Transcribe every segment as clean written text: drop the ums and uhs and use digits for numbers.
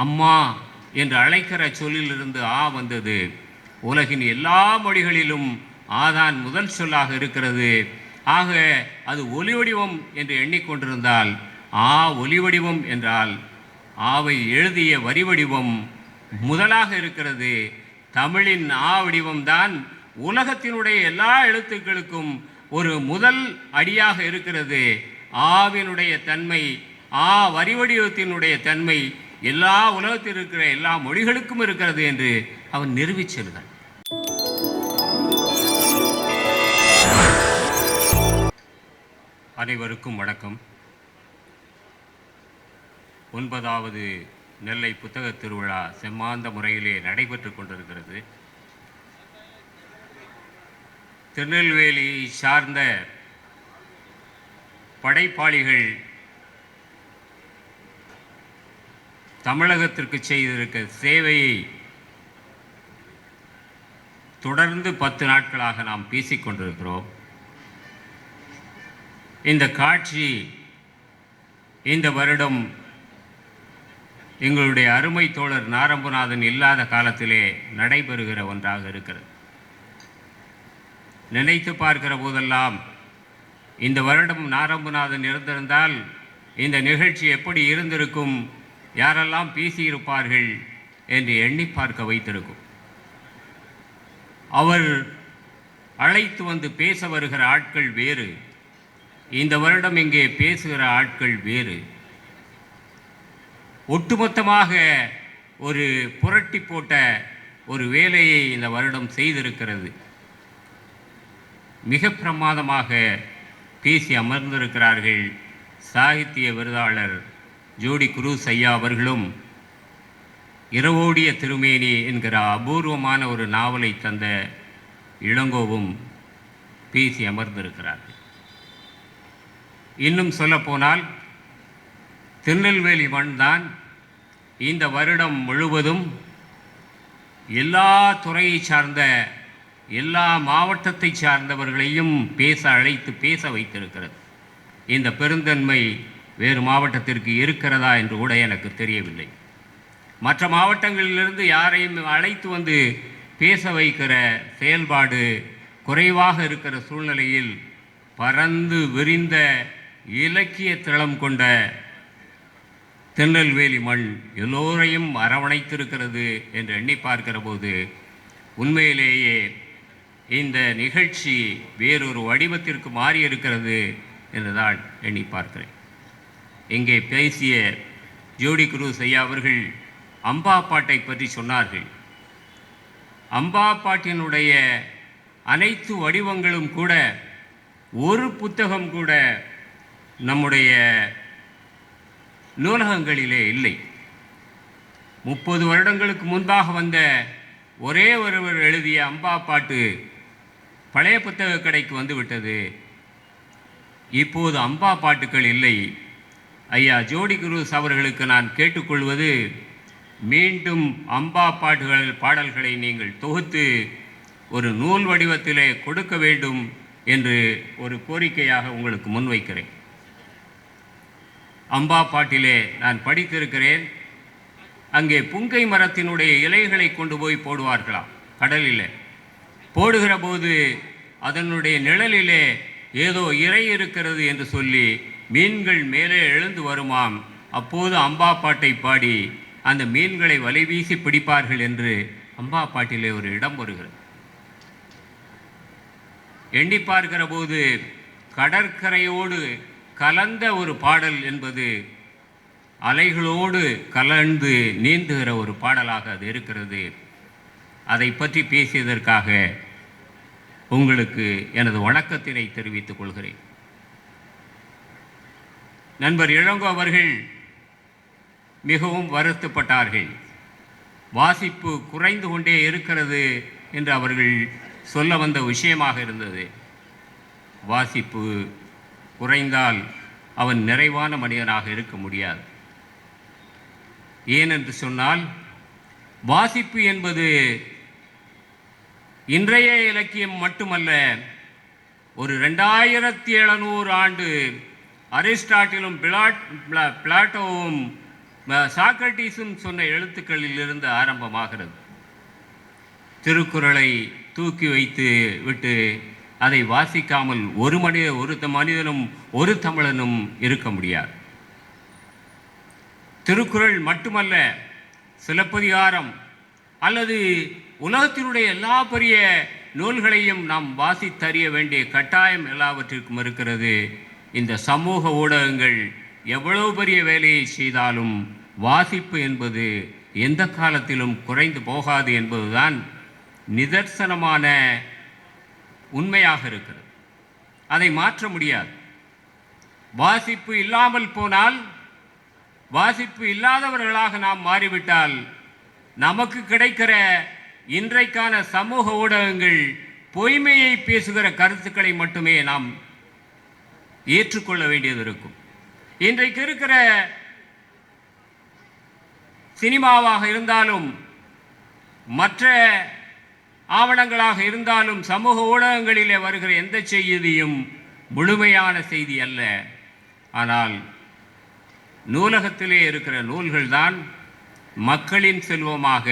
அம்மா என்று அழைக்கிற சொல்லிலிருந்து ஆ வந்தது. உலகின் எல்லா மொழிகளிலும் ஆதான் முதல் சொல்லாக இருக்கிறது. ஆக அது ஒலி வடிவம் என்று எண்ணிக்கொண்டிருந்தால் ஆ ஒலி வடிவம் என்றால் ஆவை எழுதிய வரி வடிவம் முதலாக இருக்கிறது. தமிழின் ஆ வடிவம்தான் உலகத்தினுடைய எல்லா எழுத்துக்களுக்கும் ஒரு முதல் அடியாக இருக்கிறது. ஆவினுடைய தன்மை, ஆ வரி வடிவத்தினுடைய தன்மை எல்லா உலகத்தில் இருக்கிற எல்லா மொழிகளுக்கும் இருக்கிறது என்று அவன் நிரூபிச்சிருந்தான். அனைவருக்கும் வணக்கம். 9வது நெல்லை புத்தக திருவிழா செம்மாந்த முறையிலே நடைபெற்று கொண்டிருக்கிறது. திருநெல்வேலி சார்ந்த படைப்பாளிகள் தமிழகத்திற்கு செய்திருக்க சேவையை தொடர்ந்து 10 நாட்களாக நாம் பேசிக்கொண்டிருக்கிறோம். இந்த காட்சி இந்த வருடம் எங்களுடைய அருமை தோழர் நாரம்புநாதன் இல்லாத காலத்திலே நடைபெறுகிற ஒன்றாக இருக்கிறது. நினைத்து பார்க்கிற போதெல்லாம் இந்த வருடம் நாரம்புநாதன் இருந்திருந்தால் இந்த நிகழ்ச்சி எப்படி இருந்திருக்கும், யாரெல்லாம் பேசியிருப்பார்கள் என்று எண்ணி பார்க்க வைத்திருக்கும். அவர் அழைத்து வந்து பேச வருகிற ஆட்கள் வேறு, இந்த வருடம் இங்கே பேசுகிற ஆட்கள் வேறு. ஒட்டுமொத்தமாக ஒரு புரட்டி போட்ட ஒரு வேலையை இந்த வருடம் செய்திருக்கிறது. மிக பிரமாதமாக பேசி அமர்ந்திருக்கிறார்கள் சாகித்ய விருதாளர் ஜோடி குரூஸ் ஐயா அவர்களும் இரவோடிய திருமேனி என்கிற அபூர்வமான ஒரு நாவலை தந்த இளங்கோவும் பேசி அமர்ந்திருக்கிறார்கள். இன்னும் சொல்லப்போனால் திருநெல்வேலி மண்தான் இந்த வருடம் முழுவதும் எல்லா துறையை சார்ந்த எல்லா மாவட்டத்தை சார்ந்தவர்களையும் அழைத்து பேச வைத்திருக்கிறது. இந்த பெருந்தன்மை வேறு மாவட்டத்திற்கு இருக்கிறதா என்று கூட எனக்கு தெரியவில்லை. மற்ற மாவட்டங்களிலிருந்து யாரையும் அழைத்து வந்து பேச வைக்கிற செயல்பாடு குறைவாக இருக்கிற சூழ்நிலையில் பரந்து விரிந்த இலக்கிய தளம் கொண்ட திருநெல்வேலி மண் எல்லோரையும் அரவணைத்திருக்கிறது என்று எண்ணி பார்க்கிற போது உண்மையிலேயே இந்த நிகழ்ச்சி வேறொரு வடிவத்திற்கு மாறியிருக்கிறது என்றுதான் எண்ணி பார்க்கிறேன். இங்கே பேசிய ஜோடி குரூஸ் ஐயா அவர்கள் அம்பா பாட்டை பற்றி சொன்னார்கள். அம்பா பாட்டினுடைய அனைத்து வடிவங்களும் கூட ஒரு புத்தகம் கூட நம்முடைய நூலகங்களிலே இல்லை. 30 வருடங்களுக்கு முன்பாக வந்த ஒரே ஒருவர் எழுதிய அம்பா பாட்டு பழைய புத்தக கடைக்கு வந்துவிட்டது. இப்போது அம்பா பாட்டுக்கள் இல்லை. ஐயா ஜோடி குரூஸ் அவர்களுக்கு நான் கேட்டுக்கொள்வது, மீண்டும் அம்பா பாடல்களை நீங்கள் தொகுத்து ஒரு நூல் வடிவத்திலே கொடுக்க வேண்டும் என்று ஒரு கோரிக்கையாக உங்களுக்கு முன்வைக்கிறேன். அம்பா பாட்டிலே நான் படித்திருக்கிறேன். அங்கே புங்கை மரத்தினுடைய இலைகளை கொண்டு போய் போடுவார்களாம் கடலில். போடுகிற போது அதனுடைய நிழலிலே ஏதோ இறை இருக்கிறது என்று சொல்லி மீன்கள் மேலே எழுந்து வருமாம். அப்போது அம்பா பாட்டை பாடி அந்த மீன்களை வலை வீசி பிடிப்பார்கள் என்று அம்பா பாட்டிலே ஒரு இடம் வருகிறது. எண்ணி பார்க்கிற போது கடற்கரையோடு கலந்த ஒரு பாடல் என்பது அலைகளோடு கலந்து நீந்துகிற ஒரு பாடலாக அது இருக்கிறது. அதை பற்றி பேசியதற்காக உங்களுக்கு எனது வணக்கத்தினை தெரிவித்துக் கொள்கிறேன். நண்பர் இளங்கோ அவர்கள் மிகவும் வருத்தப்பட்டார்கள். வாசிப்பு குறைந்து கொண்டே இருக்கிறது என்று அவர்கள் சொல்ல வந்த விஷயமாக இருந்தது. வாசிப்பு குறைந்தால் அவன் நிறைவான மனிதனாக இருக்க முடியாது. ஏனென்று சொன்னால் வாசிப்பு என்பது இன்றைய இலக்கியம் மட்டுமல்ல. ஒரு 2700 ஆண்டு அரிஸ்டாட்டிலும் பிளாட்டோவும் சாக்ரட்டிஸும் சொன்ன எழுத்துக்களில் இருந்து ஆரம்பமாகிறது. திருக்குறளை தூக்கி வைத்து விட்டு அதை வாசிக்காமல் ஒரு மனிதனும் ஒரு தமிழனும் இருக்க முடியாது. திருக்குறள் மட்டுமல்ல, சிலப்பதிகாரம் அல்லது உலகத்தினுடைய எல்லா பெரிய நூல்களையும் நாம் வாசித்தறிய வேண்டிய கட்டாயம் எல்லாவற்றிற்கும் இருக்கிறது. இந்த சமூக ஊடகங்கள் எவ்வளவு பெரிய வேலையை செய்தாலும் வாசிப்பு என்பது எந்த காலத்திலும் குறைந்து போகாது என்பதுதான் நிதர்சனமான உண்மையாக இருக்கிறது. அதை மாற்ற முடியாது. வாசிப்பு இல்லாமல் போனால், வாசிப்பு இல்லாதவர்களாக நாம் மாறிவிட்டால், நமக்கு கிடைக்கிற இன்றைக்கான சமூக ஊடகங்கள் பொய்மையை பேசுகிற கருத்துக்களை மட்டுமே நாம் ஏற்றுக்கொள்ள வேண்டியது இருக்கும். இன்றைக்கு இருக்கிற சினிமாவாக இருந்தாலும் மற்ற ஆவணங்களாக இருந்தாலும் சமூக ஊடகங்களிலே வருகிற எந்த செய்தியும் முழுமையான செய்தி அல்ல. ஆனால் நூலகத்திலே இருக்கிற நூல்கள்தான் மக்களின் செல்வமாக,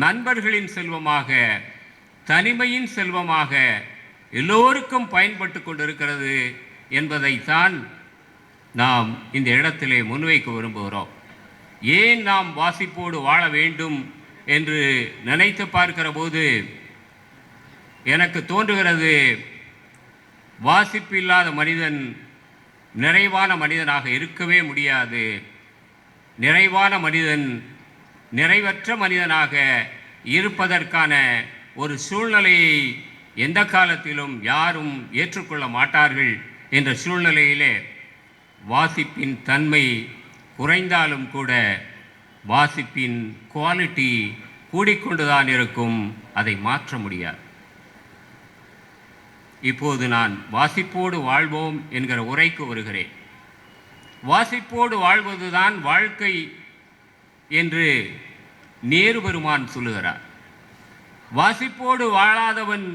நண்பர்களின் செல்வமாக, தனிமையின் செல்வமாக எல்லோருக்கும் பயன்பட்டு கொண்டிருக்கிறது என்பதைத்தான் நாம் இந்த இடத்திலே முன்வைக்க விரும்புகிறோம். ஏன் நாம் வாசிப்போடு வாழ வேண்டும் என்று நினைத்து பார்க்கிற போது எனக்கு தோன்றுகிறது, வாசிப்பு இல்லாத மனிதன் நிறைவான மனிதனாக இருக்கவே முடியாது. நிறைவான மனிதன் நிறைவற்ற மனிதனாக இருப்பதற்கான ஒரு சூழ்நிலையை எந்த காலத்திலும் யாரும் ஏற்றுக்கொள்ள மாட்டார்கள் என்ற சூழ்நிலையிலே வாசிப்பின் தன்மை குறைந்தாலும் கூட வாசிப்பின் குவாலிட்டி கூடிக்கொண்டுதான் இருக்கும். அதை மாற்ற முடியாது. இப்போது நான் வாசிப்போடு வாழ்வோம் என்கிற உரைக்கு வருகிறேன். வாசிப்போடு வாழ்வதுதான் வாழ்க்கை என்று நேரு பெருமான் சொல்லுகிறார். வாசிப்போடு வாழாதவன்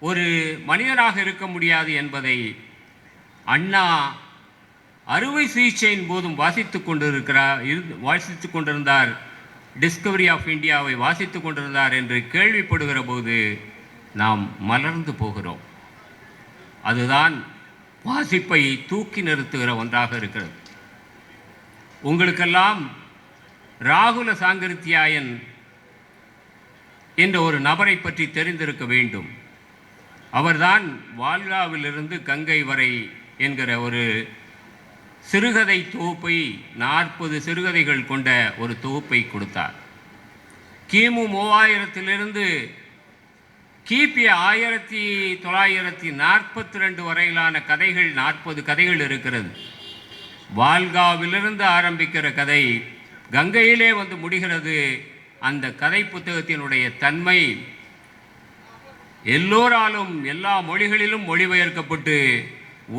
ஒரு மனிதனாக இருக்க முடியாது என்பதை அண்ணா அறுவை சிகிச்சையின் போதும் வாசித்துக் கொண்டிருந்தார். டிஸ்கவரி ஆஃப் இந்தியாவை வாசித்துக் கொண்டிருந்தார் என்று கேள்விப்படுகிற போது நாம் மலர்ந்து போகிறோம். அதுதான் வாசிப்பை தூக்கி நிறுத்துகிற ஒன்றாக இருக்கிறது. உங்களுக்கெல்லாம் ராகுல சாங்கரித்தியாயன் என்ற ஒரு நபரை பற்றி தெரிந்திருக்க வேண்டும். அவர்தான் வால்காவிலிருந்து கங்கை வரை என்கிற ஒரு சிறுகதை தொகுப்பை, 40 சிறுகதைகள் கொண்ட ஒரு தொகுப்பை கொடுத்தார். கிமு 3000 கிபி 1942 வரையிலான கதைகள், 40 கதைகள் இருக்கிறது. வால்காவிலிருந்து ஆரம்பிக்கிற கதை கங்கையிலே வந்து முடிகிறது. அந்த கதை புத்தகத்தினுடைய தன்மை எல்லோராலும் எல்லா மொழிகளிலும் மொழிபெயர்க்கப்பட்டு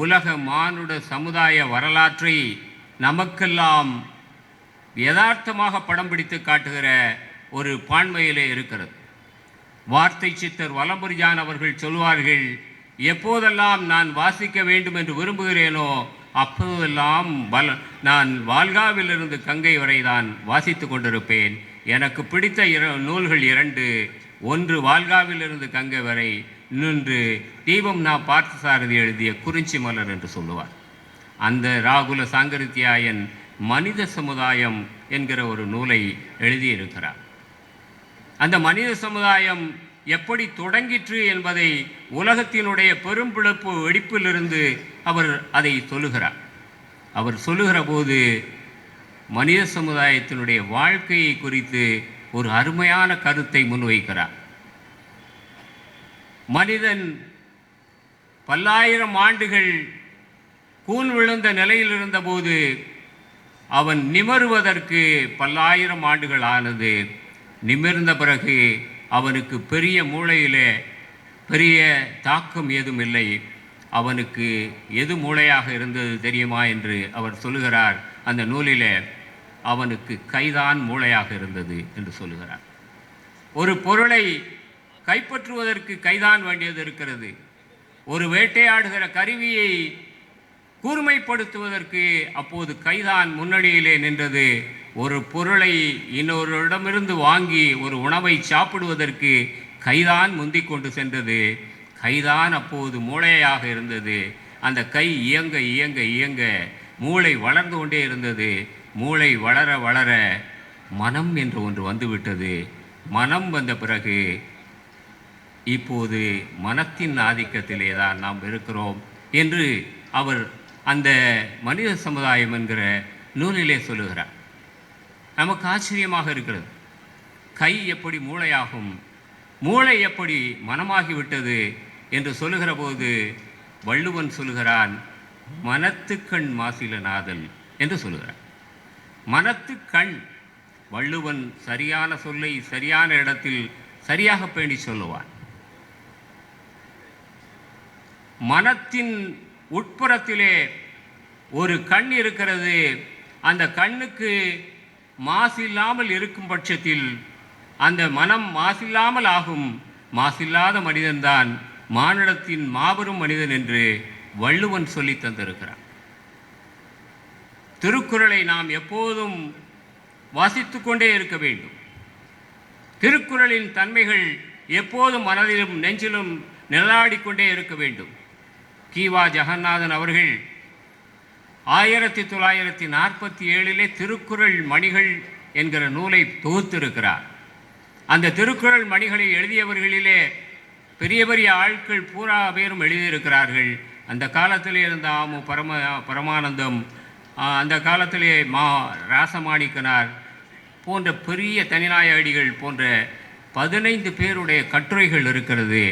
உலக மானுட சமுதாய வரலாற்றை நமக்கெல்லாம் யதார்த்தமாக படம் பிடித்து காட்டுகிற ஒரு பான்மையிலே இருக்கிறது. வார்த்தை சித்தர் வலம்புரிஜான் அவர்கள் சொல்வார்கள், எப்போதெல்லாம் நான் வாசிக்க வேண்டும் என்று விரும்புகிறேனோ அப்போதெல்லாம் நான் வால்காவிலிருந்து கங்கை வரை தான் வாசித்து கொண்டிருப்பேன். எனக்கு பிடித்த நூல்கள் 2, ஒன்று வால்காவிலிருந்து கங்கை வரை, இன்னொன்று தீபம் நா பார்த்தசாரதி எழுதிய குறிஞ்சி மலர் என்று சொல்லுவார். அந்த ராகுல சாங்கரித்தியாயன் மனித சமுதாயம் என்கிற ஒரு நூலை எழுதியிருக்கிறார். அந்த மனித சமுதாயம் எப்படி தொடங்கிற்று என்பதை உலகத்தினுடைய பெரும்பிழப்பு வெடிப்பிலிருந்து அவர் அதை சொல்லுகிறார். அவர் சொல்லுகிற போது மனித சமுதாயத்தினுடைய வாழ்க்கையை குறித்து ஒரு அருமையான கருத்தை முன்வைக்கிறார். மனிதன் பல்லாயிரம் ஆண்டுகள் கூன் விழுந்த நிலையில் இருந்தபோது அவன் நிமருவதற்கு பல்லாயிரம் ஆண்டுகள் ஆனது. நிமிர்ந்த பிறகு அவனுக்கு பெரிய மூளையிலே பெரிய தாக்கம் ஏதும் இல்லை. அவனுக்கு எது மூளையாக இருந்தது தெரியுமா என்று அவர் சொல்லுகிறார். அந்த நூலிலே அவனுக்கு கைதான் மூளையாக இருந்தது என்று சொல்லுகிறார். ஒரு பொருளை கைப்பற்றுவதற்கு கைதான் வேண்டியது இருக்கிறது. ஒரு வேட்டையாடுகிற கருவியை கூர்மைப்படுத்துவதற்கு அப்போது கைதான் முன்னணியிலே நின்றது. ஒரு பொருளை இன்னொருடமிருந்து வாங்கி ஒரு உணவை சாப்பிடுவதற்கு கைதான் முந்திக் கொண்டு சென்றது. கைதான் அப்போது மூளையாக இருந்தது. அந்த கை இயங்க இயங்க இயங்க மூளை வளர்ந்து கொண்டே இருந்தது. மூளை வளர வளர மனம் என்று ஒன்று வந்துவிட்டது. மனம் வந்த பிறகு இப்போது மனத்தின் ஆதிக்கத்திலே தான் நாம் இருக்கிறோம் என்று அவர் அந்த மனித சமுதாயம் என்கிற நூலிலே சொல்லுகிறார். நமக்கு ஆச்சரியமாக இருக்கிறது. கை எப்படி மூளையாகும், மூளை எப்படி மனமாகிவிட்டது என்று சொல்லுகிற போது வள்ளுவன் சொல்லுகிறான், மனத்துக்கண் மாசிலனாதல் என்று சொல்லுகிறார். மனத்துக்கண். வள்ளுவன் சரியான சொல்லை சரியான இடத்தில் சரியாக பேணி சொல்லுவான். மனத்தின் உட்புறத்திலே ஒரு கண் இருக்கிறது. அந்த கண்ணுக்கு மாசில்லாமல் இருக்கும் பட்சத்தில் அந்த மனம் மாசில்லாமல் ஆகும். மாசில்லாத மனிதன்தான் மானிடத்தின் மாபெரும் மனிதன் என்று வள்ளுவன் சொல்லி தந்திருக்கிறார். திருக்குறளை நாம் எப்போதும் வாசித்து கொண்டே இருக்க வேண்டும். திருக்குறளின் தன்மைகள் எப்போதும் மனதிலும் நெஞ்சிலும் நிழலாடிக்கொண்டே இருக்க வேண்டும். கீவா ஜெகநாதன் அவர்கள் 1947 திருக்குறள் மணிகள் என்கிற நூலை தொகுத்திருக்கிறார். அந்த திருக்குறள் மணிகளை எழுதியவர்களிலே பெரிய பெரிய ஆட்கள் பூரா பேரும் எழுதியிருக்கிறார்கள். அந்த காலத்திலே இருந்த ஆமு பரமானந்தம், அந்த காலத்திலே ராசமாணிக்கனார் போன்ற பெரிய தனிநாயடிகள் போன்ற 15 பேருடைய கட்டுரைகள் இருக்கிறது.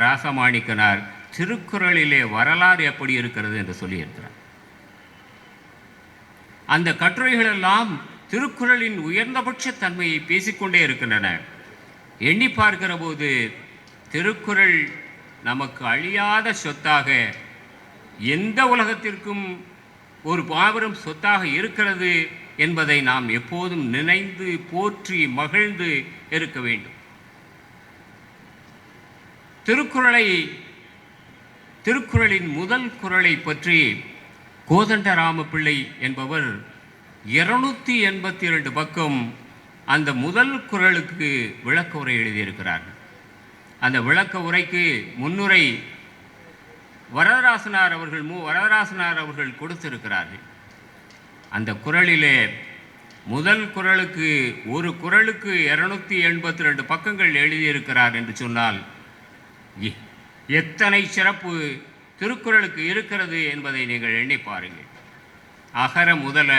ராசமாணிக்கனார் திருக்குறளிலே வரலாறு எப்படி இருக்கிறது என்று சொல்லியிருக்கிறார். அந்த கட்டுரைகளெல்லாம் திருக்குறளின் உயர்ந்தபட்ச தன்மையை பேசிக்கொண்டே இருக்கின்றன. எண்ணி பார்க்கிற போது திருக்குறள் நமக்கு அழியாத சொத்தாக, எந்த உலகத்திற்கும் ஒரு மாபெரும் சொத்தாக இருக்கிறது என்பதை நாம் எப்போதும் நினைந்து போற்றி மகிழ்ந்து இருக்க வேண்டும். திருக்குறளின் முதல் குறளை பற்றி கோதண்டராம பிள்ளை என்பவர் 282 பக்கம் அந்த முதல் குறளுக்கு விளக்க உரை எழுதியிருக்கிறார். அந்த விளக்க உரைக்கு முன்னுரை வரதராசனார் அவர்கள் கொடுத்திருக்கிறார்கள். அந்த குறளிலே முதல் குறளுக்கு ஒரு குறளுக்கு 282 பக்கங்கள் எழுதியிருக்கிறார் என்று சொன்னால் எத்தனை சிறப்பு திருக்குறளுக்கு இருக்கிறது என்பதை நீங்கள் எண்ணி பாருங்கள். அகர முதல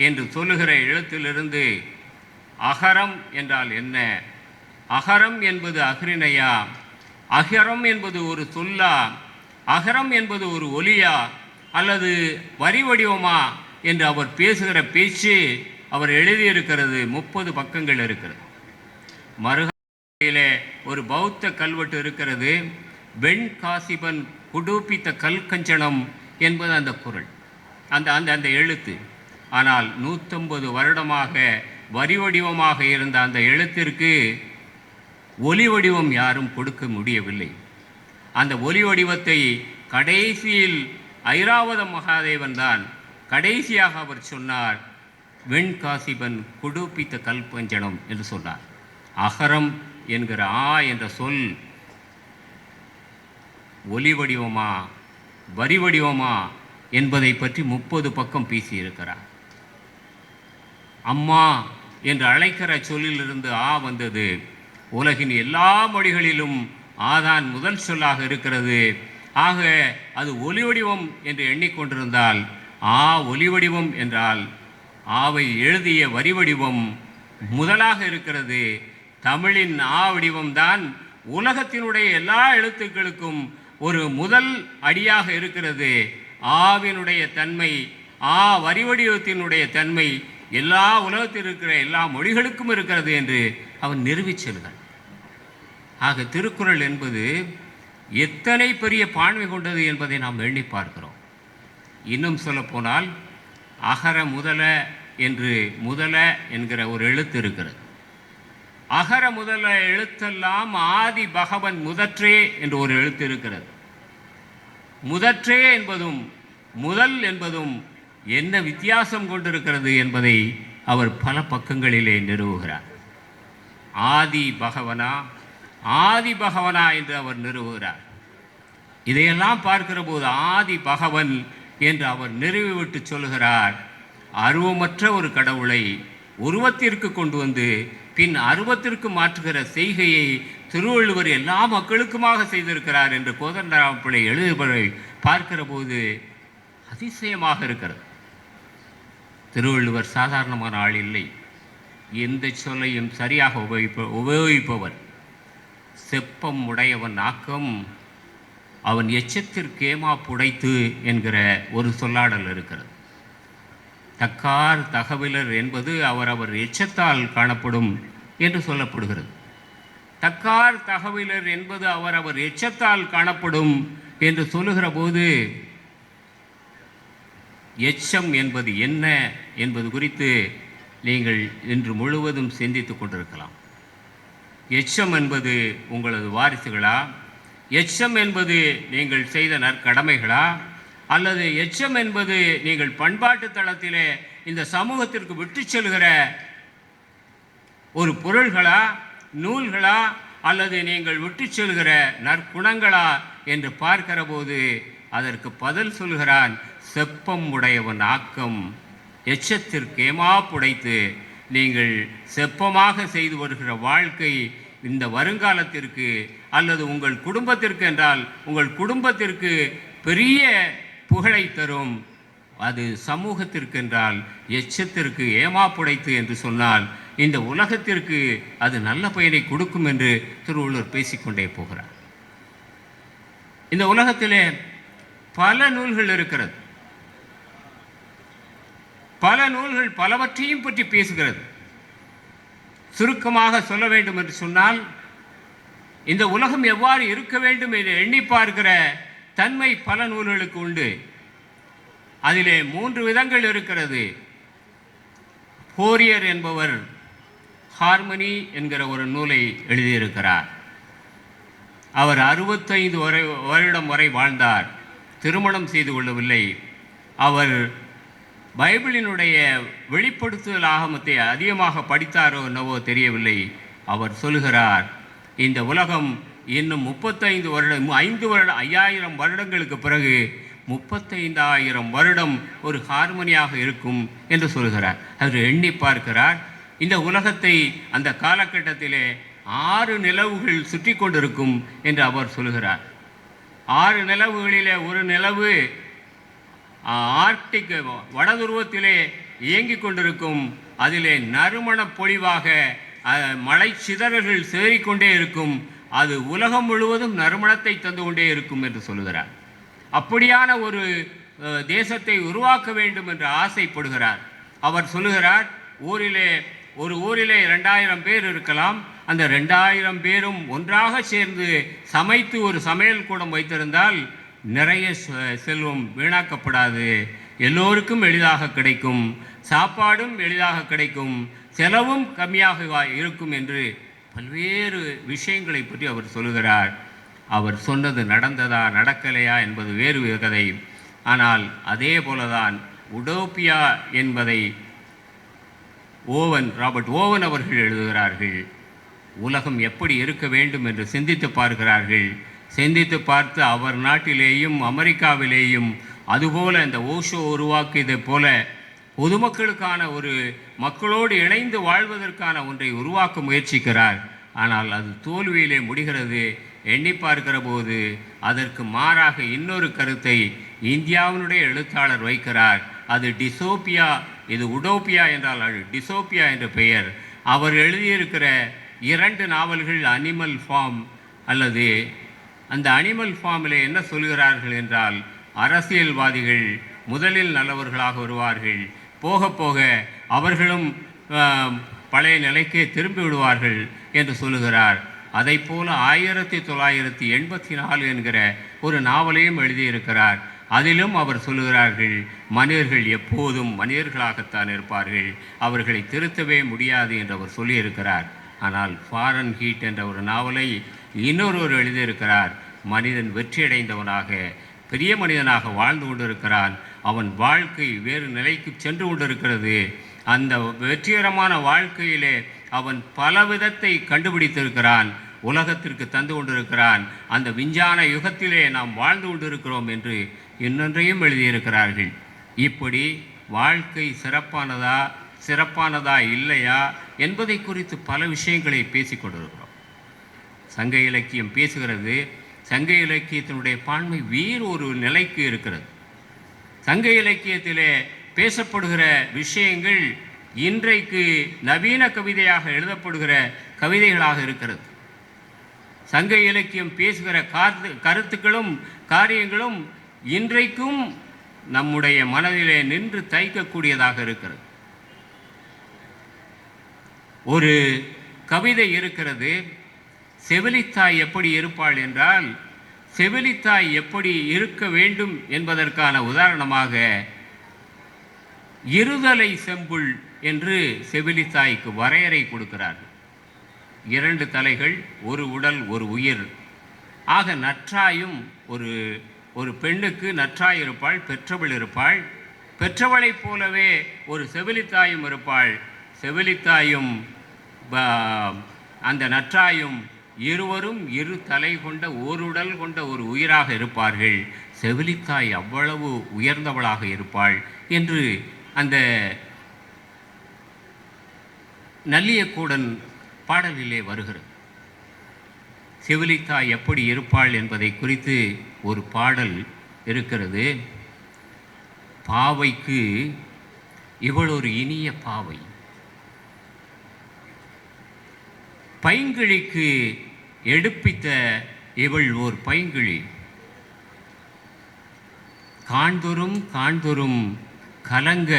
என்று சொல்லுகிற எழுத்திலிருந்து அகரம் என்றால் என்ன, அகரம் என்பது அஃறிணையா, அகரம் என்பது ஒரு சொல்லா, அகரம் என்பது ஒரு ஒலியா அல்லது வரி வடிவமா என்று அவர் பேசுகிற பேச்சு அவர் எழுதியிருக்கிறது 30 பக்கங்கள் இருக்கிறது. மருகையிலே ஒரு பௌத்த கல்வெட்டு இருக்கிறது. வெண் காசிபன் குடூபித்த கல்கஞ்சனம் என்பது அந்த குறள், அந்த எழுத்து. ஆனால் 150 வருடமாக வரி வடிவமாக இருந்த அந்த எழுத்திற்கு ஒலி வடிவம் யாரும் கொடுக்க முடியவில்லை. அந்த ஒலி வடிவத்தை கடைசியில் ஐராவத மகாதேவன் தான் கடைசியாக அவர் சொன்னார், வெண்காசிபன் குடூபித்த கல்பஞ்சனம் என்று சொன்னார். அகரம் என்கிற என்ற சொல் ஒலி வடிவமா வரி வடிவமா என்பதை பற்றி 30 பக்கம் பேசியிருக்கிறார். அம்மா என்று அழைக்கிற சொல்லிலிருந்து வந்தது. உலகின் எல்லா மொழிகளிலும் ஆதான் முதல் சொல்லாக இருக்கிறது. ஆக அது ஒலி வடிவம் என்று எண்ணிக்கொண்டிருந்தால் ஒலி வடிவம் என்றால் ஆவை எழுதிய வரி வடிவம் முதலாக இருக்கிறது. தமிழின் வடிவம்தான் உலகத்தினுடைய எல்லா எழுத்துக்களுக்கும் ஒரு முதல் அடியாக இருக்கிறது. ஆவினுடைய தன்மை, வரி வடிவத்தினுடைய தன்மை எல்லா உலகத்தில் இருக்கிற எல்லா மொழிகளுக்கும் இருக்கிறது என்று அவன் நிரூபிச்சிருந்தான். ஆக திருக்குறள் என்பது எத்தனை பெரிய பான்மை கொண்டது என்பதை நாம் எண்ணி பார்க்கிறோம். இன்னும் சொல்லப்போனால் அகர முதல என்று முதல என்கிற ஒரு எழுத்து இருக்கிறது. அகர முதல எழுத்தெல்லாம் ஆதி பகவன் முதற்றே என்று ஒரு எழுத்து இருக்கிறது. முதற்றே என்பதும் முதல் என்பதும் என்ன வித்தியாசம் கொண்டிருக்கிறது என்பதை அவர் பல பக்கங்களிலே நிறுவுகிறார். ஆதி பகவனா, ஆதி பகவனா என்று அவர் நிறுவுகிறார். இதையெல்லாம் பார்க்கிற போது ஆதி பகவன் என்று அவர் நிறுவிவிட்டு சொல்கிறார், அருவமற்ற ஒரு கடவுளை உருவத்திற்கு கொண்டு வந்து பின் அருவத்திற்கு மாற்றுகிற செய்கையை திருவள்ளுவர் எல்லா மக்களுக்குமாக செய்திருக்கிறார் என்று கோதண்டராம பிள்ளை எழுதுவதை பார்க்கிற போது அதிசயமாக இருக்கிறது. திருவள்ளுவர் சாதாரணமான ஆள் இல்லை. எந்த சொல்லையும் சரியாக உபயோகிப்பவர். செப்பம் உடையவன் ஆக்கம் அவன் எச்சத்திற்கேமா புடைத்து என்கிற ஒரு சொல்லாடல் இருக்கிறது. தக்கார் தகவலர் என்பது அவர் எச்சத்தால் காணப்படும் என்று சொல்லப்படுகிறது. தக்கார் தகவலர் என்பது அவர் எச்சத்தால் காணப்படும் என்று சொல்லுகிற போது எச்சம் என்பது என்ன என்பது குறித்து நீங்கள் இன்று முழுவதும் சிந்தித்துக் கொண்டிருக்கலாம். எச்சம் என்பது உங்களது வாரிசுகளா? எச்சம் என்பது நீங்கள் செய்த நற்கடமைகளா? அல்லது எச்சம் என்பது நீங்கள் பண்பாட்டு தளத்திலே இந்த சமூகத்திற்கு விட்டு செல்கிற ஒரு பொருள்களா, நூல்களா, அல்லது நீங்கள் விட்டு செல்கிற நற்குணங்களா என்று பார்க்கிற போது அதற்கு பதில் சொல்கிறான், செப்பம் உடையவன் ஆக்கம் எச்சத்திற்கேமா புடைத்து. நீங்கள் செப்பமாக செய்து வருகிற வாழ்க்கை இந்த வருங்காலத்திற்கு அல்லது உங்கள் குடும்பத்திற்கு என்றால் உங்கள் குடும்பத்திற்கு பெரிய புகழை தரும். அது சமூகத்திற்கு என்றால் எச்சத்திற்கு ஏமா புடைத்து என்று சொன்னால் இந்த உலகத்திற்கு அது நல்ல பயனை கொடுக்கும் என்று திருவள்ளுவர் பேசிக்கொண்டே போகிறார். இந்த உலகத்திலே பல நூல்கள் இருக்கிறது. பல நூல்கள் பலவற்றையும் பற்றி பேசுகிறது. சுருக்கமாக சொல்ல வேண்டும் என்று சொன்னால், இந்த உலகம் எவ்வாறு இருக்க வேண்டும் என்று எண்ணி பார்க்கிற தன்மை பல நூல்களுக்கு உண்டு. அதிலே 3 விதங்கள் இருக்கிறது. ஃபோரியர் என்பவர் ஹார்மனி என்கிற ஒரு நூலை எழுதியிருக்கிறார். அவர் 65 வருடம் வரை வாழ்ந்தார். திருமணம் செய்து கொள்ளவில்லை. அவர் பைபிளினுடைய வெளிப்படுத்துதல் ஆகமத்தை அதிகமாக படித்தாரோ என்னவோ தெரியவில்லை. அவர் சொல்கிறார், இந்த உலகம் இன்னும் 5000 வருடங்களுக்கு பிறகு 35,000 வருடம் ஒரு ஹார்மோனியாக இருக்கும் என்று சொல்கிறார். அவர் எண்ணி பார்க்கிறார். இந்த உலகத்தை அந்த காலகட்டத்திலே 6 நிலவுகள் சுற்றி கொண்டிருக்கும் என்று அவர் சொல்கிறார். 6 நிலவுகளிலே ஒரு நிலவு ஆர்க்டிக் வடதுருவத்திலே இயங்கிக் கொண்டிருக்கும். அதிலே நறுமண பொழிவாக மழை சிதறல்கள் சேறிக்கொண்டே இருக்கும். அது உலகம் முழுவதும் நறுமணத்தை தந்து கொண்டே இருக்கும் என்று சொல்கிறார். அப்படியான ஒரு தேசத்தை உருவாக்க வேண்டும் என்று ஆசைப்படுகிறார். அவர் சொல்லுகிறார், ஒரு ஊரிலே 2000 பேர் இருக்கலாம். அந்த 2000 பேரும் ஒன்றாக சேர்ந்து சமைத்து ஒரு சமையல் கூடம் வைத்திருந்தால் நிறைய செல்வம் வீணாக்கப்படாது, எல்லோருக்கும் எளிதாக கிடைக்கும், சாப்பாடும் எளிதாக கிடைக்கும், செலவும் கம்மியாக இருக்கும் என்று பல்வேறு விஷயங்களை பற்றி அவர் சொல்லுகிறார். அவர் சொன்னது நடந்ததா நடக்கலையா என்பது வேறு கதை. ஆனால் அதே போலதான் உடோப்பியா என்பதை ராபர்ட் ஓவன் அவர்கள் எழுதுகிறார்கள். உலகம் எப்படி இருக்க வேண்டும் என்று சிந்தித்து பார்க்கிறார்கள். சிந்தித்து பார்த்து அவர் நாட்டிலேயும் அமெரிக்காவிலேயும் அதுபோல இந்த ஓஷோ உருவாக்கியதை போல பொதுமக்களுக்கான ஒரு மக்களோடு இணைந்து வாழ்வதற்கான ஒன்றை உருவாக்க முயற்சிக்கிறார். ஆனால் அது தோல்வியிலே முடிகிறது. எண்ணி பார்க்கிற போது அதற்கு மாறாக இன்னொரு கருத்தை இந்தியாவினுடைய எழுத்தாளர் வைக்கிறார். அது டிசோப்பியா, இது உடோப்பியா என்றால் அது டிசோப்பியா என்ற பெயர். அவர் எழுதியிருக்கிற 2 நாவல்கள் அனிமல் ஃபார்ம். அல்லது அந்த அனிமல் ஃபார்மில் என்ன சொல்கிறார்கள் என்றால், அரசியல்வாதிகள் முதலில் நல்லவர்களாக வருவார்கள், போக போக அவர்களும் பழைய நிலைக்கே திரும்பி விடுவார்கள் என்று சொல்லுகிறார். அதை போல 1984 என்கிற ஒரு நாவலையும் எழுதியிருக்கிறார். அதிலும் அவர் சொல்லுகிறார்கள், மனிதர்கள் எப்போதும் மனிதர்களாகத்தான் இருப்பார்கள், அவர்களை திருத்தவே முடியாது என்று அவர் சொல்லியிருக்கிறார். ஆனால் ஃபாரன்ஹீட் என்ற ஒரு நாவலை இன்னொருவர் எழுதியிருக்கிறார். மனிதன் வெற்றியடைந்தவனாக பெரிய மனிதனாக வாழ்ந்து கொண்டிருக்கிறான். அவன் வாழ்க்கை வேறு நிலைக்கு சென்று கொண்டிருக்கிறது. அந்த வெற்றிகரமான வாழ்க்கையிலே அவன் பல விதத்தை கண்டுபிடித்திருக்கிறான், உலகத்திற்கு தந்து கொண்டிருக்கிறான். அந்த விஞ்ஞான யுகத்திலே நாம் வாழ்ந்து கொண்டிருக்கிறோம் என்று இன்னொன்றையும் எழுதியிருக்கிறார்கள். இப்படி வாழ்க்கை சிறப்பானதா இல்லையா என்பதை குறித்து பல விஷயங்களை பேசிக்கொண்டிருக்கிறோம். சங்க இலக்கியம் பேசுகிறது. சங்க இலக்கியத்தினுடைய பான்மை வேறு ஒரு நிலைக்கு இருக்கிறது. சங்க இலக்கியத்திலே பேசப்படுகிற விஷயங்கள் இன்றைக்கு நவீன கவிதையாக எழுதப்படுகிற கவிதைகளாக இருக்கிறது. சங்க இலக்கியம் பேசுகிற கருத்துக்களும் காரியங்களும் இன்றைக்கும் நம்முடைய மனதிலே நின்று தைக்கக்கூடியதாக இருக்கிறது. ஒரு கவிதை இருக்கிறது, செவிலித்தாய் எப்படி இருப்பாள் என்றால், செவிலித்தாய் எப்படி இருக்க வேண்டும் என்பதற்கான உதாரணமாக இருதலை செம்புள் என்று செவிலித்தாய்க்கு வரையறை கொடுக்கிறார்கள். 2 தலைகள், ஒரு உடல், ஒரு உயிர். ஆக நற்றாயும் ஒரு பெண்ணுக்கு நற்றாய் இருப்பாள், பெற்றவள் இருப்பாள். பெற்றவளைப் போலவே ஒரு செவிலித்தாயும் இருப்பாள். செவிலித்தாயும் அந்த நற்றாயும் இருவரும் இரு தலை கொண்ட ஓருடல் கொண்ட ஒரு உயிராக இருப்பார்கள். செவிலித்தாய் அவ்வளவு உயர்ந்தவளாக இருப்பாள் என்று அந்த நல்லியக்கூடன் பாடலிலே வருகிறது. செவிலித்தாய் எப்படி இருப்பாள் என்பதை குறித்து ஒரு பாடல் இருக்கிறது. பாவைக்கு இவள் ஒரு இனிய பாவை, பைங்கிழிக்கு எடுப்பித்த இவள் ஓர் பைங்கிழி, காண்தொறும் கலங்க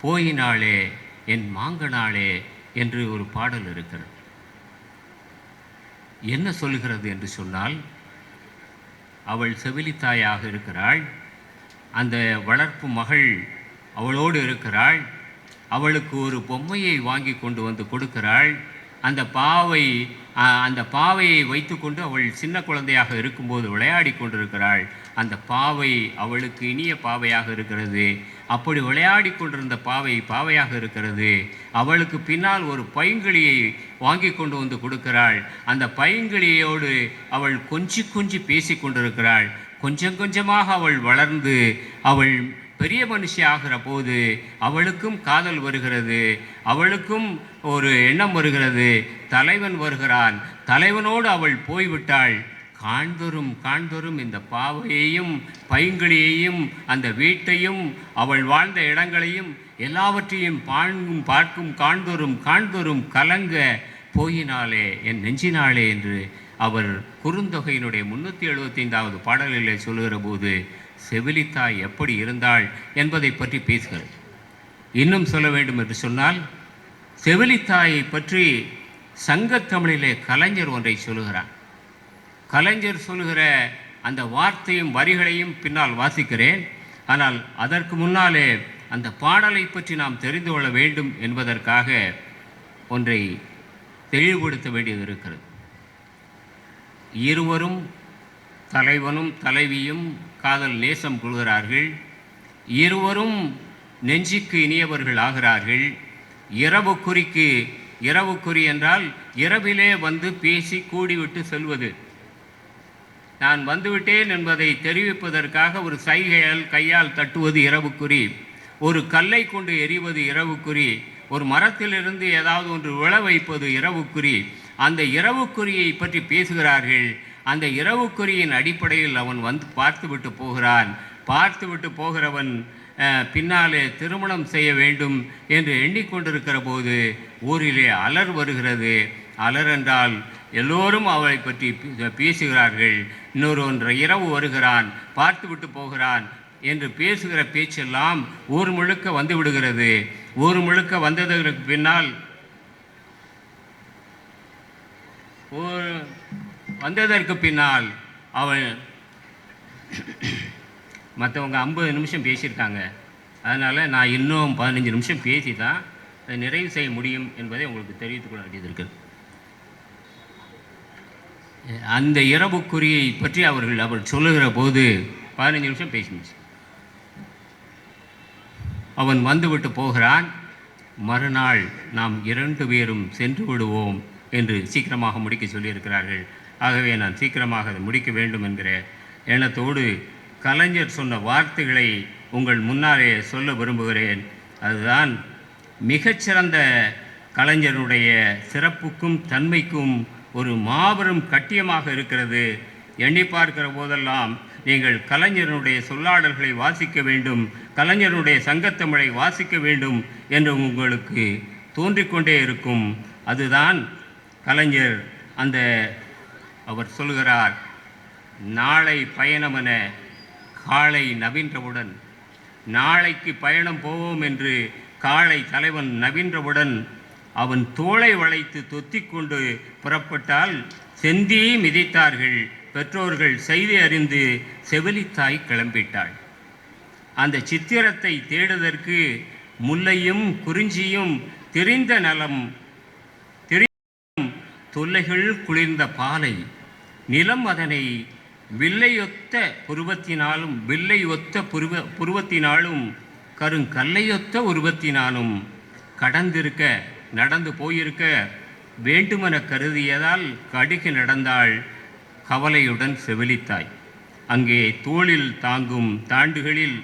போயினாளே என் மாங்கனாளே என்று ஒரு பாடல் இருக்கிறது. என்ன சொல்கிறது என்று சொன்னால், அவள் செவிலித்தாயாக இருக்கிறாள். அந்த வளர்ப்பு மகள் அவளோடு இருக்கிறாள். அவளுக்கு ஒரு பொம்மையை வாங்கி கொண்டு வந்து கொடுக்கிறாள். அந்த பாவையை வைத்துக்கொண்டு அவள் சின்ன குழந்தையாக இருக்கும்போது விளையாடி கொண்டிருக்கிறாள். அந்த பாவை அவளுக்கு இனிய பாவையாக இருக்கிறது. அப்படி விளையாடி கொண்டிருந்த பாவையாக இருக்கிறது. அவளுக்கு பின்னால் ஒரு பைங்கிளியை வாங்கி கொண்டு வந்து கொடுக்கிறாள். அந்த பைங்கிளியோடு அவள் கொஞ்சி பேசி கொண்டிருக்கிறாள். கொஞ்சமாக அவள் வளர்ந்து அவள் பெரிய மனுஷி ஆகிற போது அவளுக்கும் காதல் வருகிறது. அவளுக்கும் ஒரு எண்ணம் வருகிறது. தலைவன் வருகிறான். தலைவனோடு அவள் போய்விட்டாள். காண்தொறும் இந்த பாவையையும் பைங்கிளியையும் அந்த வீட்டையும் அவள் வாழ்ந்த இடங்களையும் எல்லாவற்றையும் பார்க்கும் காண்தொறும் கலங்க போயினாலே என் நெஞ்சினாலே என்று அவர் குறுந்தொகையினுடைய 375வது பாடலிலே சொல்லுகிற போது செவிலித்தாய் எப்படி இருந்தாள் என்பதை பற்றி பேசுகிறது. இன்னும் சொல்ல வேண்டும் என்று சொன்னால், செவிலித்தாயை பற்றி சங்கத்தமிழிலே கலைஞர் ஒன்றை சொல்லுகிறார். கலைஞர் சொல்லுகிற அந்த வார்த்தையும் வரிகளையும் பின்னால் வாசிக்கிறேன். ஆனால் அதற்கு முன்னாலே அந்த பாடலை பற்றி நாம் தெரிந்து கொள்ள வேண்டும் என்பதற்காக ஒன்றை தெளிவுபடுத்த வேண்டியது இருக்கிறது. இருவரும், தலைவனும் தலைவியும் காதல் நேசம் கொள்கிறார்கள். இருவரும் நெஞ்சுக்கு இனியவர்கள் ஆகிறார்கள். இரவுக்குறி என்றால் இரவிலே வந்து பேசி கூடிவிட்டு செல்வது. நான் வந்துவிட்டேன் என்பதை தெரிவிப்பதற்காக ஒரு சைகையால் கையால் தட்டுவது இரவுக்குறி. ஒரு கல்லை கொண்டு எறிவது இரவுக்குறி. ஒரு மரத்திலிருந்து ஏதாவது ஒன்று விழ வைப்பது இரவுக்குறி. அந்த இரவுக்குறியை பற்றி பேசுகிறார்கள். அந்த இரவுக்குறியின் அடிப்படையில் அவன் வந்து பார்த்துவிட்டு போகிறான். பார்த்துவிட்டு போகிறவன் பின்னாலே திருமணம் செய்ய வேண்டும் என்று எண்ணிக்கொண்டிருக்கிற போது ஊரிலே அலர் வருகிறது. அலர் என்றால் எல்லோரும் அவளை பற்றி பேசுகிறார்கள். ஒன்றை இரவு வருகிறான், பார்த்துவிட்டு போகிறான் என்று பேசுகிற பேச்செல்லாம் ஊர் முழுக்க வந்து விடுகிறது. ஊர் முழுக்க வந்ததற்கு பின்னால் அவன் மற்றவங்க 50 நிமிஷம் பேசியிருக்காங்க. அதனால் நான் இன்னும் 15 நிமிஷம் பேசி தான் அதை நிறைவு செய்ய முடியும் என்பதை உங்களுக்கு தெரிவித்துக் கொள்ள வேண்டியது இருக்குது. அந்த இரவுக்குறியை பற்றி அவர் சொல்லுகிற போது 15 நிமிஷம் பேசிச்சு. அவன் வந்துவிட்டு போகிறான். மறுநாள் நாம் 2 பேரும் சென்று விடுவோம் என்று சீக்கிரமாக முடிக்க சொல்லியிருக்கிறார்கள். ஆகவே நான் சீக்கிரமாக அதை முடிக்க வேண்டும் என்கிற எண்ணத்தோடு கலைஞர் சொன்ன வார்த்தைகளை உங்கள் முன்னாலே சொல்ல விரும்புகிறேன். அதுதான் மிகச்சிறந்த கலைஞருடைய சிறப்புக்கும் தன்மைக்கும் ஒரு மாபெரும் கட்டியமாக இருக்கிறது. எண்ணி பார்க்கிற போதெல்லாம் நீங்கள் கலைஞருடைய சொல்லாடல்களை வாசிக்க வேண்டும், கலைஞருடைய சங்கத்தமிழை வாசிக்க வேண்டும் என்று உங்களுக்கு தோன்றிக்கொண்டே இருக்கும். அதுதான் கலைஞர் அவர் சொல்கிறார், நாளை பயணமென காலை நவின்றவுடன், நாளைக்கு பயணம் போவோம் என்று காலை தலைவன் நவின்றவுடன் அவன் தோளை வளைத்து தொத்திக்கொண்டு புறப்பட்டால் செந்தீ மிதித்தார்கள் பெற்றோர்கள் செய்தி அறிந்து செவிலித்தாய் கிளம்பிட்டாள். அந்த சித்திரத்தை தேடுவதற்கு முல்லையும் குறிஞ்சியும் திரிந்த நலம் தொல்லைகள் குளிர்ந்த பாலை நிலம் அதனை வில்லையொத்த புருவத்தினாலும் கருங்கல்லையொத்த உருவத்தினாலும் கடந்திருக்க நடந்து போயிருக்க வேண்டுமென கருதியதால் கடுகு நடந்தாள் கவலையுடன் செவிலித்தாய். அங்கே தோளில் தாங்கும் தாண்டுகளில்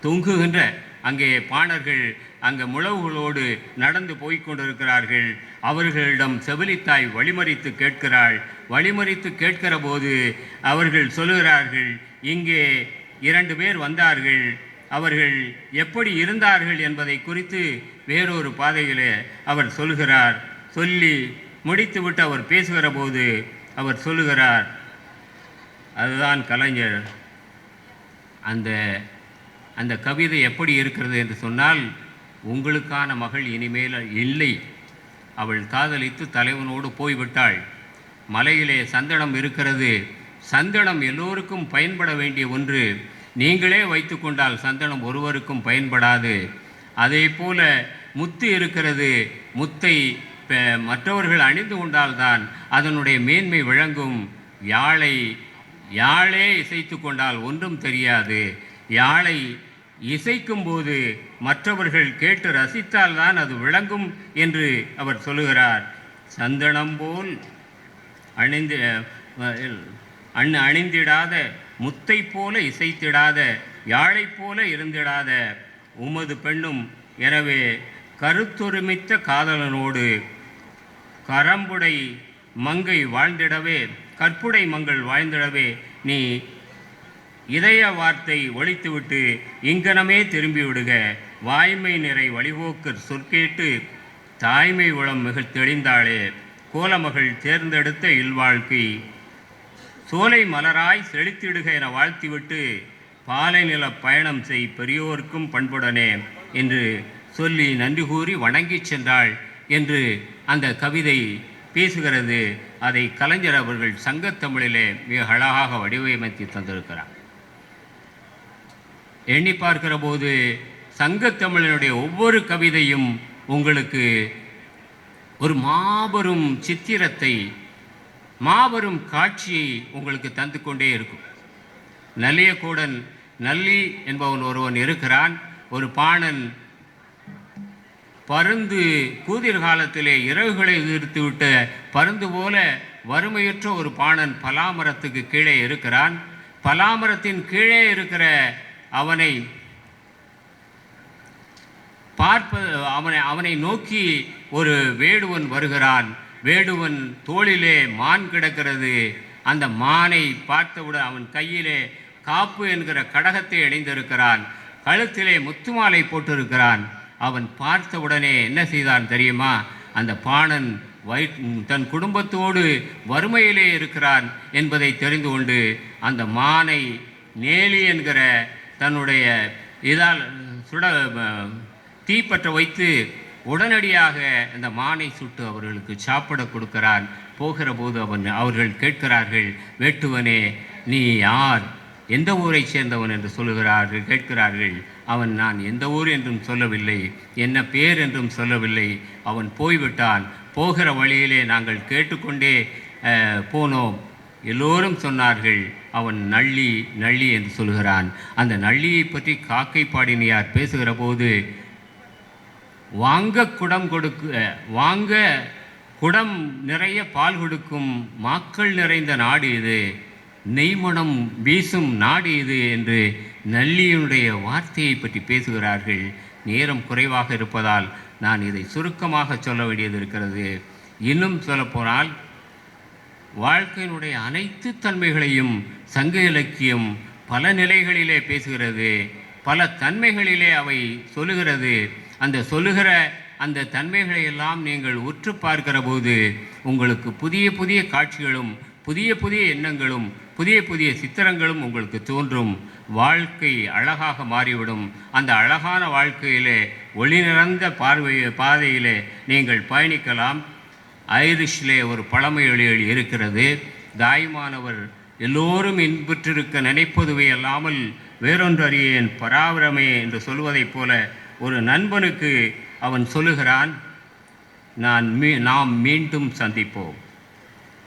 தொங்குகின்ற அங்கே பாணர்கள் அங்கே முழவுகளோடு நடந்து போய்கொண்டிருக்கிறார்கள். அவர்களிடம் செவிலித்தாய் வழிமறித்து கேட்கிறாள். வழிமறித்து கேட்கிற போது அவர்கள் சொல்லுகிறார்கள், இங்கே 2 பேர் வந்தார்கள், அவர்கள் எப்படி இருந்தார்கள் என்பதை குறித்து வேறொரு பாதையிலே அவர் சொல்கிறார். சொல்லி முடித்துவிட்டு அவர் பேசுகிற போது அவர் சொல்லுகிறார், அதுதான் கலைஞர். அந்த கவிதை எப்படி இருக்கிறது என்று சொன்னால், உங்களுக்கான மகள் இனிமேல் இல்லை, அவள் காதலித்து தலைவனோடு போய்விட்டாள். மலையிலே சந்தனம் இருக்கிறது, சந்தனம் எல்லோருக்கும் பயன்பட வேண்டிய ஒன்று, நீங்களே வைத்து கொண்டால் சந்தனம் ஒருவருக்கும் பயன்படாது. அதே போல முத்து இருக்கிறது, முத்தை மற்றவர்கள் அணிந்து கொண்டால்தான் அதனுடைய மேன்மை விளங்கும். யாழே இசைத்து கொண்டால் ஒன்றும் தெரியாது. யாழை இசைக்கும் போது மற்றவர்கள் கேட்டு ரசித்தால்தான் அது விளங்கும் என்று அவர் சொல்லுகிறார். சந்தனம் போல் அணிந்திடாத, முத்தை போல இசைத்திடாத, யாழை போல இருந்திடாத உமது பெண்ணும் எனவே கருத்தொருமித்த காதலனோடு கரம்புடை மங்கை வாழ்ந்திடவே, கற்புடை மங்கள் வாழ்ந்திடவே நீ இதய வார்த்தை ஒழித்துவிட்டு இங்கனமே திரும்பிவிடுக. வாய்மை நிறை வழிபோக்கர் சொற்கேட்டு தாய்மை உளம் மிக தெளிந்தாளே, கோலமகள் தேர்ந்தெடுத்த இல்வாழ்க்கை சோலை மலராய் செழித்திடுக என வாழ்த்திவிட்டு பாலை நில பயணம் செய் பெரியோருக்கும் பண்புடனே என்று சொல்லி நன்றி கூறி வணங்கி சென்றாள் என்று அந்த கவிதை பேசுகிறது. அதை கலைஞர் அவர்கள் சங்கத்தமிழிலே மிக அழகாக வடிவமைத்து தந்திருக்கிறார். எண்ணி பார்க்கிற போது சங்கத்தமிழனுடைய ஒவ்வொரு கவிதையும் உங்களுக்கு ஒரு மாபெரும் சித்திரத்தை, மாபெரும் காட்சியை உங்களுக்கு தந்து கொண்டே இருக்கும். நல்லியக்கூடன் நல்லி என்பவன் ஒருவன் இருக்கிறான். ஒரு பாணன் பருந்து கூதிர் காலத்திலே இறகுகளை எதிர்த்துவிட்ட பருந்து போல வறுமையுற்ற ஒரு பாணன் பலாமரத்துக்கு கீழே இருக்கிறான். பலாமரத்தின் கீழே இருக்கிற அவனை நோக்கி ஒரு வேடுவன் வருகிறான். வேடுவன் தோளிலே மான் கிடக்கிறது. அந்த மானை பார்த்தவுடன் அவன் கையிலே காப்பு என்கிற கடகத்தை அணிந்திருக்கிறான், கழுத்திலே முத்துமாலை போட்டிருக்கிறான். அவன் பார்த்தவுடனே என்ன செய்தான் தெரியுமா? அந்த பாணன் தன் குடும்பத்தோடு வறுமையிலே இருக்கிறான் என்பதை தெரிந்து கொண்டு அந்த மானை நேலி என்கிற தன்னுடைய இதால் தீப்பற்ற வைத்து உடனடியாக அந்த மானை சுட்டு அவர்களுக்கு சாப்பிட கொடுக்கிறான். போகிற போது அவர்கள் கேட்கிறார்கள், வேட்டுவனே நீ யார், எந்த ஊரை சேர்ந்தவன் என்று சொல்லுகிறார்கள். கேட்கிறார்கள். அவன் நான் எந்த ஊர் என்றும் சொல்லவில்லை, என்ன பேர் என்றும் சொல்லவில்லை. அவன் போய்விட்டான். போகிற வழியிலே நாங்கள் கேட்டுக்கொண்டே போனோம். எல்லோரும் சொன்னார்கள், அவன் நள்ளி நள்ளி என்று சொல்கிறான். அந்த நள்ளியை பற்றி காக்கை பாடினியார் பேசுகிற போது, வாங்க குடம் நிறைய பால் கொடுக்கும் மாக்கள் நிறைந்த நாடு இது, நெய்மணம் வீசும் நாடு இது என்று நள்ளியினுடைய வார்த்தையை பற்றி பேசுகிறார்கள். நேரம் குறைவாக இருப்பதால் நான் இதை சுருக்கமாக சொல்ல வேண்டியது இருக்கிறது. இன்னும் சொல்லப்போனால் வாழ்க்கையினுடைய அனைத்து தன்மைகளையும் சங்க இலக்கியம் பல நிலைகளிலே பேசுகிறது, பல தன்மைகளிலே அவை சொல்லுகிறது. அந்த சொல்லுகிற அந்த தன்மைகளை எல்லாம் நீங்கள் உற்று பார்க்கிற போது உங்களுக்கு புதிய புதிய காட்சிகளும் புதிய புதிய எண்ணங்களும் புதிய புதிய சித்திரங்களும் உங்களுக்கு தோன்றும். வாழ்க்கை அழகாக மாறிவிடும். அந்த அழகான வாழ்க்கையிலே ஒளி நிறைந்த பாதையிலே நீங்கள் பயணிக்கலாம். ஐரிஷிலே ஒரு பழமொழி இருக்கிறது, தாய்மானவர் எல்லோரும் இன்புற்றிருக்க நினைப்பதுவே அல்லாமல் வேறொன்று அறியேன் பராபரமே என்று சொல்வதைப் போல ஒரு நண்பனுக்கு அவன் சொல்லுகிறான், நாம் மீண்டும் சந்திப்போம்.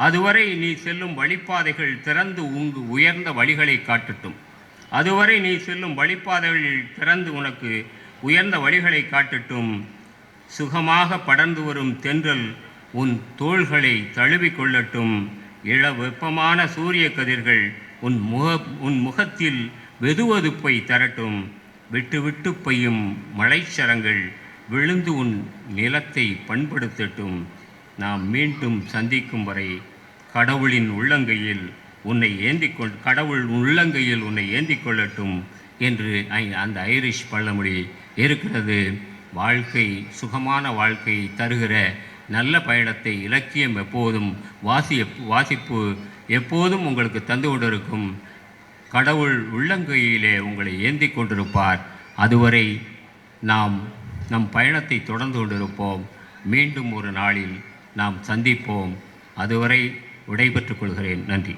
அதுவரை நீ செல்லும் வழிப்பாதைகள் திறந்து உயர்ந்த வழிகளை காட்டட்டும். அதுவரை நீ செல்லும் வழிப்பாதைகள் திறந்து உனக்கு உயர்ந்த வழிகளை காட்டட்டும். சுகமாக படர்ந்து வரும் தென்றல் உன் தோள்களை தழுவி கொள்ளட்டும். வெப்பமான சூரிய கதிர்கள் உன் முகத்தில் வெதுவெதுப்பை தரட்டும். விட்டு விட்டு பெய்யும் மழைச்சரங்கள் விழுந்து உன் நிலத்தை பண்படுத்தட்டும். நாம் மீண்டும் சந்திக்கும் வரை கடவுள் உள்ளங்கையில் உன்னை ஏந்தி கொள்ளட்டும் என்று அந்த ஐரிஷ் பழமொழி இருக்கிறது. வாழ்க்கை சுகமான வாழ்க்கையை தருகிற நல்ல பயணத்தை இலக்கியம் எப்போதும் வாசிப்பு எப்போதும் உங்களுக்கு தந்து கொண்டிருக்கும். கடவுள் உள்ளங்கையிலே உங்களை ஏந்தி கொண்டிருப்பார். அதுவரை நம் பயணத்தை தொடர்ந்து கொண்டிருப்போம். மீண்டும் ஒரு நாளில் நாம் சந்திப்போம். அதுவரை விடைபெற்றுக் கொள்கிறேன். நன்றி.